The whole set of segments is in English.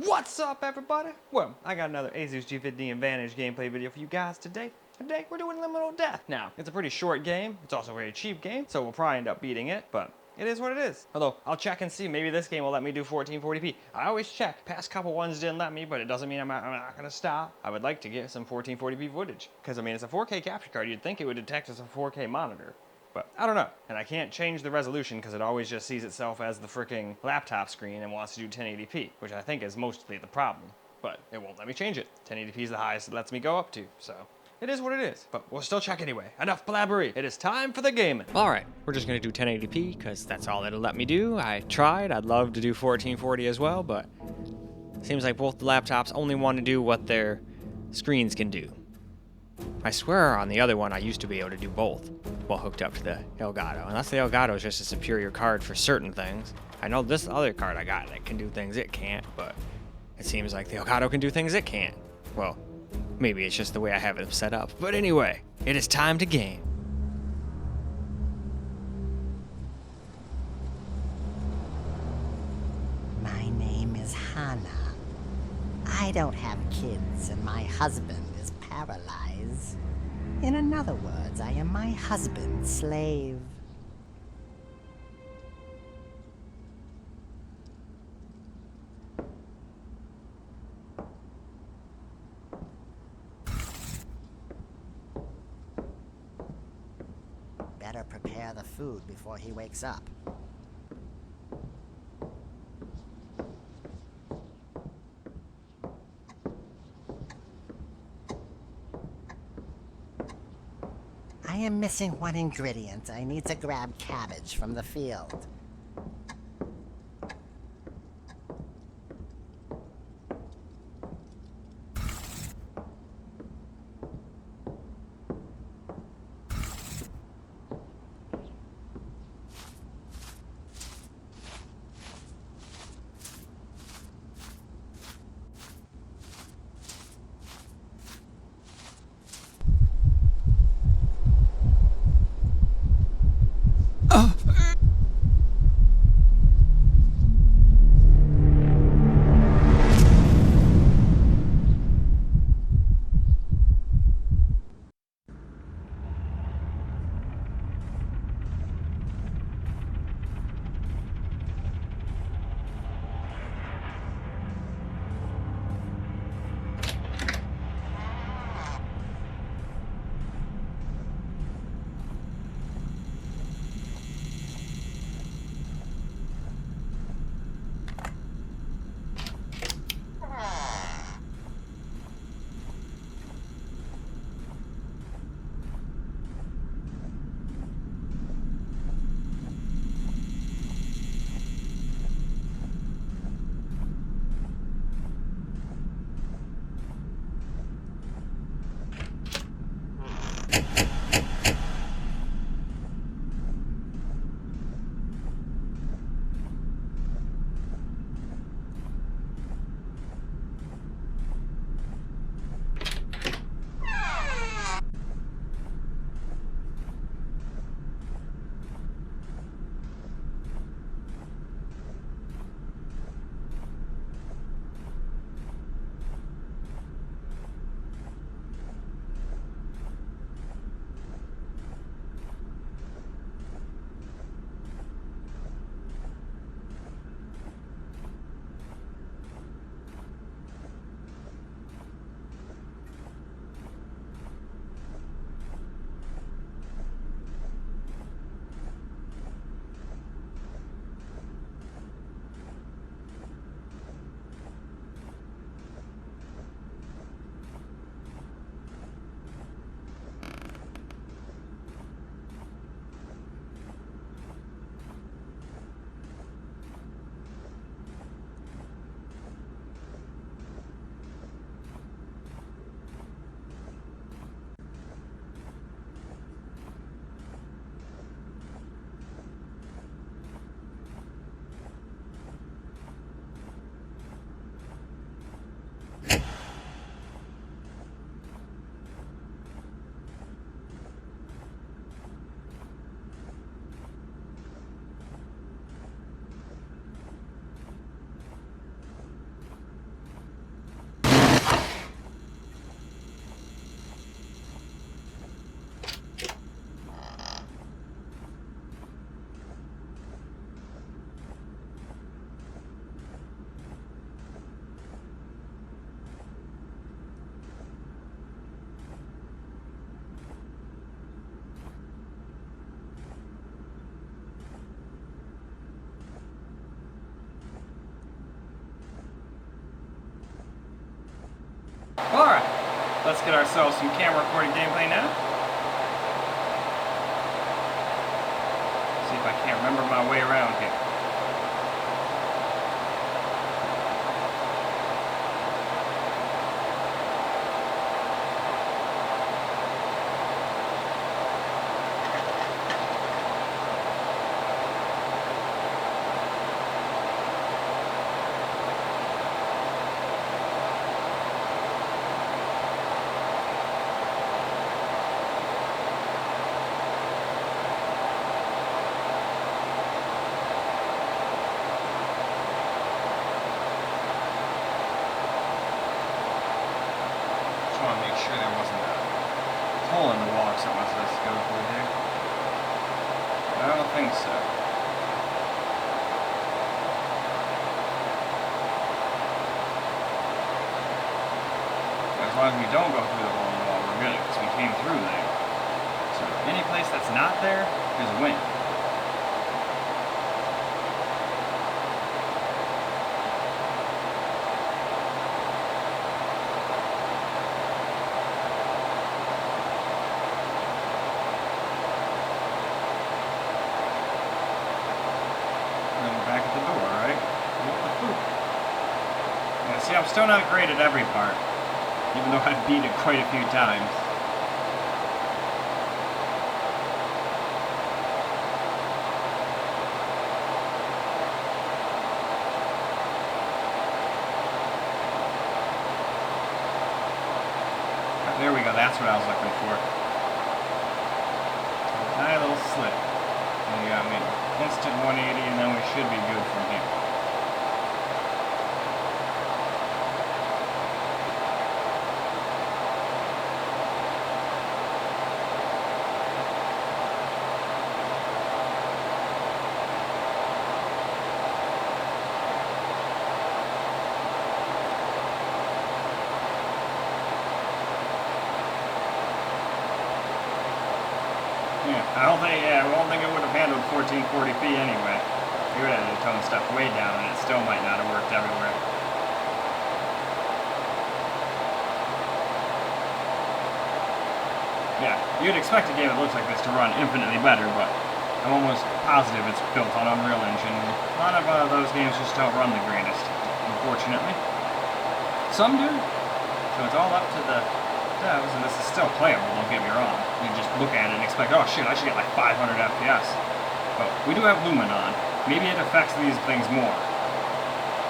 What's up, everybody? Well, I got another Asus G15 Advantage gameplay video for you guys today. Today, we're doing Liminal Death. Now, it's a pretty short game. It's also a very cheap game, so we'll probably end up beating it, but it is what it is. Although, I'll check and see. Maybe this game will let me do 1440p. I always check. Past couple ones didn't let me, but it doesn't mean I'm not going to stop. I would like to get some 1440p footage. Because, I mean, it's a 4K capture card. You'd think it would detect as a 4K monitor. But I don't know. And I can't change the resolution because it always just sees itself as the freaking laptop screen and wants to do 1080p, which I think is mostly the problem. But it won't let me change it. 1080p is the highest it lets me go up to, so it is what it is. But we'll still check anyway. Enough blabbery. It is time for the gaming. All right, we're just gonna do 1080p because that's all it'll let me do. I tried. I'd love to do 1440 as well, but it seems like both the laptops only want to do what their screens can do. I swear on the other one I used to be able to do both while hooked up to the Elgato. Unless the Elgato is just a superior card for certain things. I know this other card I got that can do things it can't, but it seems like the Elgato can do things it can't. Well, maybe it's just the way I have it set up. But anyway, it is time to game. My name is Hannah. I don't have kids and my husband is paralyzed. In other words, I am my husband's slave. Better prepare the food before he wakes up. I am missing one ingredient. I need to grab cabbage from the field. Alright, let's get ourselves some camera recorded gameplay now. See if I can't remember my way around here. Hole in the wall or something supposed to go through here. I don't think so. As long as we don't go through the hole in the wall, we're good, because we came through there. So any place that's not there is a win. Back at the door, right? What the poop? Yeah, see, I'm still not great at every part, even though I've beat it quite a few times. There we go, that's what I was looking for. A tiny little slit. And you got me instant 180, and then we should be good from here. I don't think it would have handled 1440p anyway. You would have had to tone stuff way down, and it still might not have worked everywhere. Yeah, you'd expect a game that looks like this to run infinitely better, but I'm almost positive it's built on Unreal Engine. A lot of those games just don't run the greatest, unfortunately. Some do, so it's all up to the devs, and this is still playable, don't get me wrong. You just look at it and expect, oh shit, I should get like 500 FPS. But we do have Lumen on. Maybe it affects these things more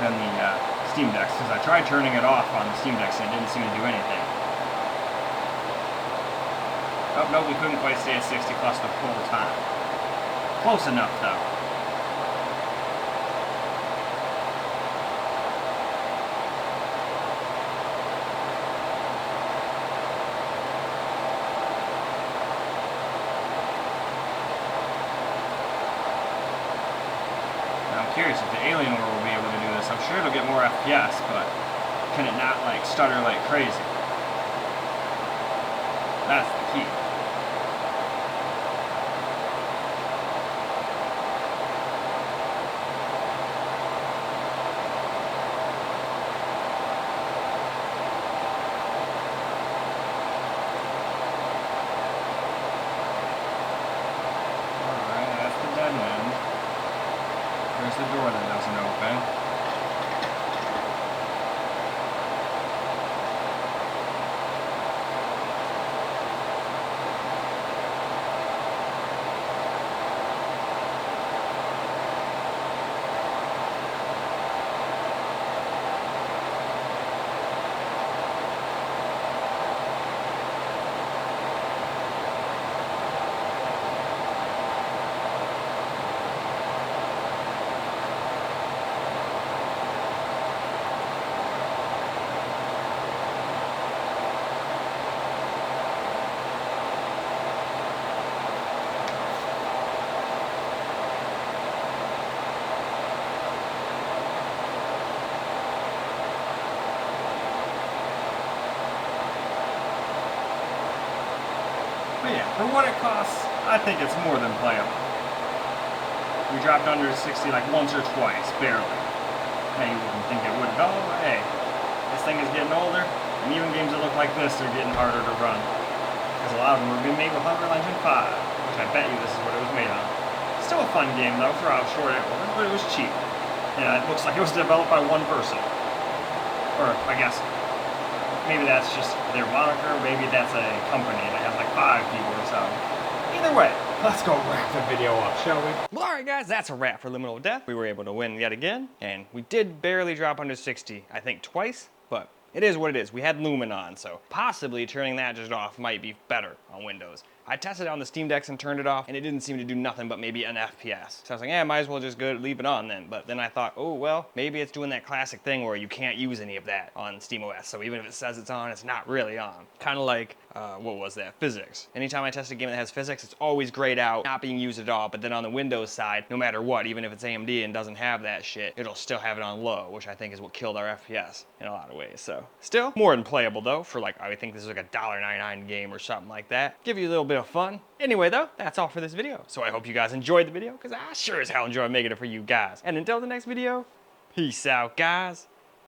than the Steam Decks, because I tried turning it off on the Steam Decks and it didn't seem to do anything. Oh, no, we couldn't quite stay at 60 plus the whole time. Close enough, though. Curious if the Alien World will be able to do this. I'm sure it'll get more FPS, but can it not like stutter like crazy? That's the key. Alright, that's the dead end. There's the door that doesn't open. But yeah, for what it costs, I think it's more than playable. We dropped under 60 like once or twice, barely. Now you wouldn't think it would at all, but hey, this thing is getting older, And even games that look like this are getting harder to run. Because a lot of them were being made with Unreal Engine 5, which I bet you this is what it was made on. Still a fun game though for how short it was, but it was cheap. And it looks like it was developed by one person. Or, I guess, maybe that's just their moniker, maybe that's a company that has like 5 people or so. Either way, let's go wrap the video up, shall we? Well, alright guys, that's a wrap for Liminal Death. We were able to win yet again, and we did barely drop under 60, I think twice, but it is what it is. We had Lumen on, so possibly turning that just off might be better on Windows. I tested it on the Steam Decks and turned it off, and it didn't seem to do nothing but maybe an FPS. So I was like, might as well just go leave it on then. But then I thought, oh, well, maybe it's doing that classic thing where you can't use any of that on SteamOS. So even if it says it's on, it's not really on. Kind of like, what was that? Physics. Anytime I test a game that has physics, it's always grayed out, not being used at all. But then on the Windows side, no matter what, even if it's AMD and doesn't have that shit, it'll still have it on low, which I think is what killed our FPS in a lot of ways. So still more than playable though, for like, I would think this is like a $1.99 game or something like that. Give you a little bit of fun. Anyway though, that's all for this video. So I hope you guys enjoyed the video, because I sure as hell enjoy making it for you guys. And until the next video, peace out guys.